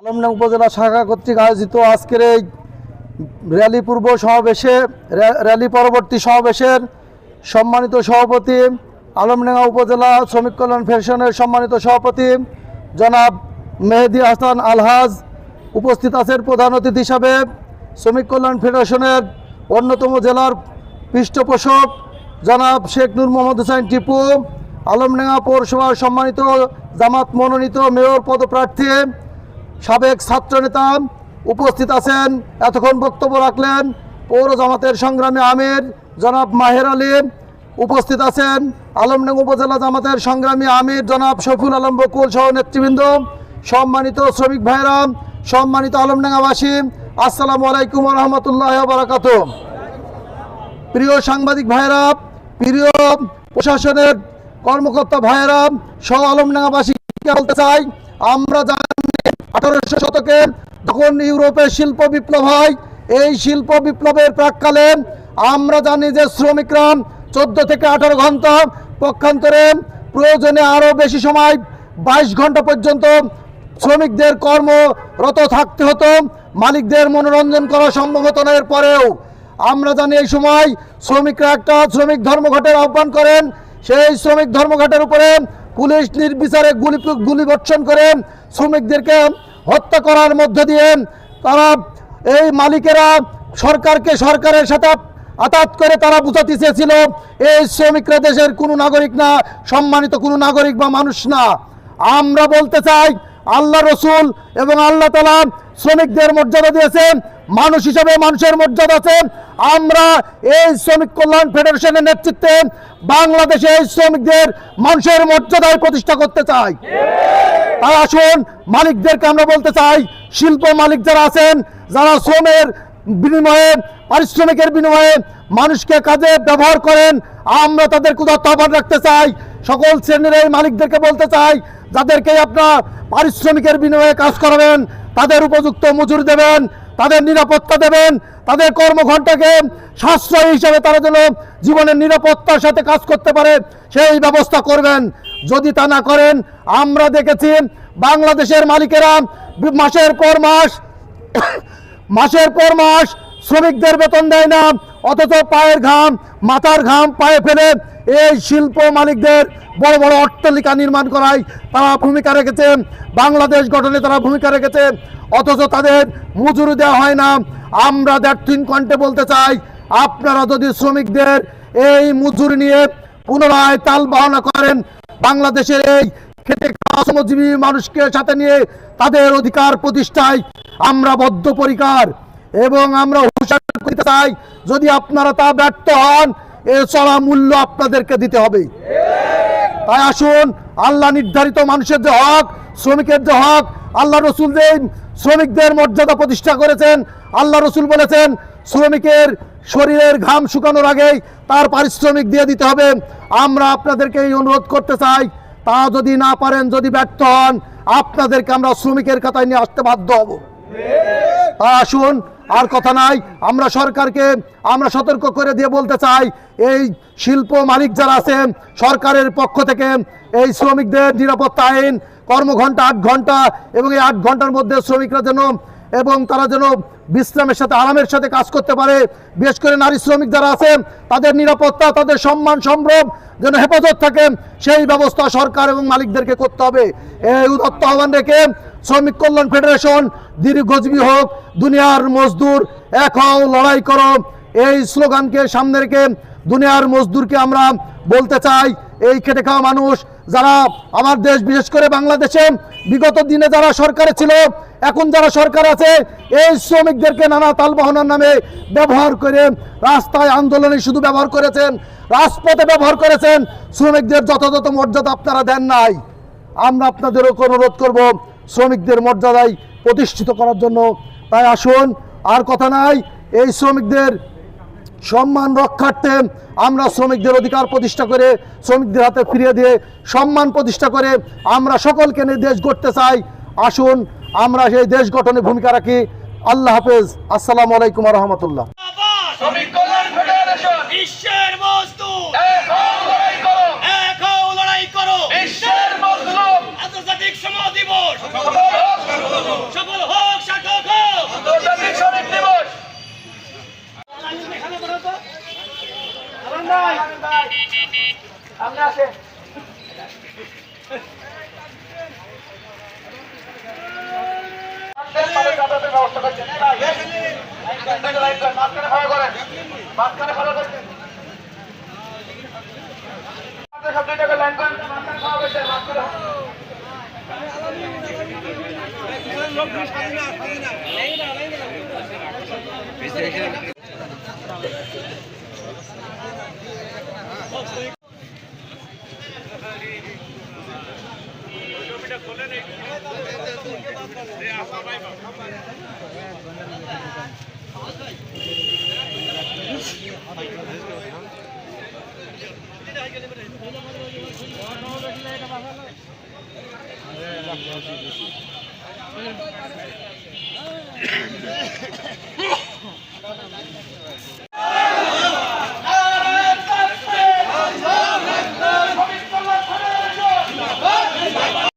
আলমডাঙ্গা উপজেলা শাখা কর্তৃক আয়োজিত আজকের এই র্যালি পূর্ব সমাবেশে র্যালি পরবর্তী সমাবেশের সম্মানিত সভাপতি আলমডাঙ্গা উপজেলা শ্রমিক কল্যাণ ফেডারেশনের সম্মানিত সভাপতি জনাব মেহেদি হাসান আলহাজ উপস্থিত আছেন। প্রধান অতিথি হিসাবে শ্রমিক কল্যাণ ফেডারেশনের অন্যতম জেলার পৃষ্ঠপোষক জনাব শেখ নূর মোহাম্মদ হুসাইন টিপু, আলমডাঙ্গা পৌরসভার সম্মানিত জামাত মনোনীত মেয়র পদপ্রার্থী সাবেক ছাত্রনেতা উপস্থিত আছেন। এতক্ষণ বক্তব্য রাখলেন পৌর জামাতের সংগ্রামী আমির জনাব মাহের আলী, উপস্থিত আছেন আলমডাঙ্গা উপজেলা জামাতের সংগ্রামী আমির জনাব শফিউল আলম বকুল সহ নেতৃবৃন্দ, সম্মানিত শ্রমিক ভাইরা, সম্মানিত আলমডাঙ্গাবাসী, আসসালামু আলাইকুম ওয়া রাহমাতুল্লাহি ওয়া বারাকাতুহু। প্রিয় সাংবাদিক ভাইরা, প্রিয় প্রশাসনের কর্মকর্তা ভাইরা সহ আলমডাঙ্গাবাসীকে বলতে চাই, আমরা জানি 1800 শতকে যখন ইউরোপের শিল্প বিপ্লব হয়, এই শিল্প বিপ্লবের প্রাককালে আমরা জানি যে শ্রমিকরা 14 থেকে 18 ঘন্টা, পক্ষান্তরে প্রয়োজনে আরও বেশি সময় 22 ঘন্টা পর্যন্ত শ্রমিকদের কর্মরত থাকতে হতো। মালিকদের মনোরঞ্জন করা সম্ভব হতো না। এরপরেও আমরা জানি এই সময় শ্রমিকরা একটা শ্রমিক ধর্মঘটের আহ্বান করেন। সেই শ্রমিক ধর্মঘটের উপরে পুলিশ নির্বিচারে গুলিবর্ষণ করে শ্রমিকদেরকে হত্যা করার মধ্য দিয়ে তারা এই মালিকেরা সরকারের সাথে আঘাত করে তারা বুঝাতে চেয়েছিল এই শ্রমিকরা দেশের কোনো নাগরিক না, সম্মানিত কোনো নাগরিক বা মানুষ না। আমরা বলতে চাই, আল্লাহ রসুল এবং আল্লাহ তাআলা শ্রমিকদের মর্যাদা দিয়েছেন, মানুষ হিসাবে মানুষের মর্যাদা আছে। আমরা এই শ্রমিক কল্যাণ ফেডারেশনের নেতৃত্বে বাংলাদেশে এই শ্রমিকদের মানুষের মর্যাদায় প্রতিষ্ঠা করতে চাই। তাই আসুন মালিকদেরকে আমরা বলতে চাই, শিল্প মালিক যারা আছেন, যারা শ্রমের বিনিময়ে, পারিশ্রমিকের বিনিময়ে মানুষকে কাজে ব্যবহার করেন, আমরা তাদের উদাত্ত আহ্বান রাখতে চাই। সকল শ্রেণীর এই মালিকদেরকে বলতে চাই, যাদেরকে আপনার পারিশ্রমিকের বিনিময়ে কাজ করাবেন তাদের উপযুক্ত মজুরি দেবেন, তাদের নিরাপত্তা দেবেন, তাদের কর্মঘণ্টাকে সাশ্রয়ী হিসাবে তারা যেন জীবনের নিরাপত্তার সাথে কাজ করতে পারে সেই ব্যবস্থা করবেন। যদি তা না করেন, আমরা দেখেছি বাংলাদেশের মালিকেরা মাসের পর মাস শ্রমিকদের বেতন দেয় না, অথচ পায়ের ঘাম, মাথার ঘাম পায়ে ফেলে এই শিল্প মালিকদের বড় বড় অট্টালিকা নির্মাণ করায় তারা ভূমিকা রেখেছে, বাংলাদেশ গঠনে তারা ভূমিকা রেখেছে, অথচ তাদের মজুরি দেওয়া হয় না। আমরা দ্ব্যর্থহীন কণ্ঠে বলতে চাই, আপনারা যদি শ্রমিকদের এই মজুরি নিয়ে পুনরায় তাল বাহানা করেন, বাংলাদেশের এই খেটে খাওয়া শ্রমজীবী মানুষকে সাথে নিয়ে তাদের অধিকার প্রতিষ্ঠায় আমরা বদ্ধপরিকর এবং আমরা হুঁশিয়ার করতে চাই, যদি আপনারা তা ব্যর্থ হন, এর চড়া মূল্য আপনাদেরকে দিতে হবে। তাই আসুন, আল্লাহ নির্ধারিত মানুষের যে হক, শ্রমিকের যে হক, আল্লাহ রসুল যে শ্রমিকদের মর্যাদা প্রতিষ্ঠা করেছেন, আল্লাহ রসুল বলেছেন শ্রমিকের শরীরের ঘাম শুকানোর আগেই তার পারিশ্রমিক দিয়ে দিতে হবে। আমরা আপনাদেরকে এই অনুরোধ করতে চাই, তা যদি না পারেন, যদি ব্যর্থ হন, আপনাদেরকে আমরা শ্রমিকের খাতায় নিয়ে আসতে বাধ্য হব। আসুন, আর কথা নাই, আমরা সরকারকে আমরা সতর্ক করে দিয়ে বলতে চাই, এই শিল্প মালিক যারা আছেন, সরকারের পক্ষ থেকে এই শ্রমিকদের নিরাপত্তা আইন, কর্মঘণ্টা 8 ঘন্টা এবং এই 8 ঘন্টার মধ্যে শ্রমিকরা যেন এবং তারা যেন বিশ্রামের সাথে আরামের সাথে কাজ করতে পারে, বিশেষ করে নারী শ্রমিক যারা আছেন তাদের নিরাপত্তা, তাদের সম্মান সম্ভ্রম যেন হেফাজত থাকে, সেই ব্যবস্থা সরকার এবং মালিকদেরকে করতে হবে। এই উদাত্ত আহ্বান রেখে শ্রমিক কল্যাণ ফেডারেশন দীর্ঘজীবী হোক, দুনিয়ার মজদুর এক হও, লড়াই করো, এই স্লোগানকে সামনে রেখে দুনিয়ার মজদুরকে আমরা বলতে চাই, এই খেটে খাওয়া মানুষ যারা আমার দেশ, বিশেষ করে বাংলাদেশে বিগত দিনে যারা সরকারে ছিল, এখন যারা সরকার আছে, এই শ্রমিকদেরকে নানা তালবাহনার নামে ব্যবহার করে রাস্তায় আন্দোলনে শুধু ব্যবহার করেছেন, রাজপথে ব্যবহার করেছেন, শ্রমিকদের যথাযথ মর্যাদা আপনারা দেন নাই। আমরা আপনাদেরও অনুরোধ করব শ্রমিকদের মর্যাদায় প্রতিষ্ঠিত করার জন্য। তাই আসুন, আর কথা নাই, এই শ্রমিকদের সম্মান রক্ষার্থে আমরা শ্রমিকদের অধিকার প্রতিষ্ঠা করে, শ্রমিকদের হাতে ফিরিয়ে দিয়ে সম্মান প্রতিষ্ঠা করে আমরা সকলকে নিয়ে দেশ গড়তে চাই। আসুন, আমরা সেই দেশ গঠনে ভূমিকা রাখি। আল্লাহ হাফেজ। আসসালামু আলাইকুম ওয়া রাহমাতুল্লাহ। শ্রমিক কল্যাণ ফেডারেশন বিশ্বের মজদুর, এক হও, লড়াই করো, বিশ্বের মজলুম, আন্তর্জাতিক শ্রম দিবস। সফল হোক, সার্থক হোক আন্তর্জাতিক শ্রমিক দিবস। সামনে আসেন। যাতায়াতের ব্যবস্থা করছেন। মাঝখানে খাওয়া করেন, মাঝখানে খাওয়া করছেন। সব 2 টাকা লাইন করেন, মাঝখানে খাওয়া করছেন, মাঝখানে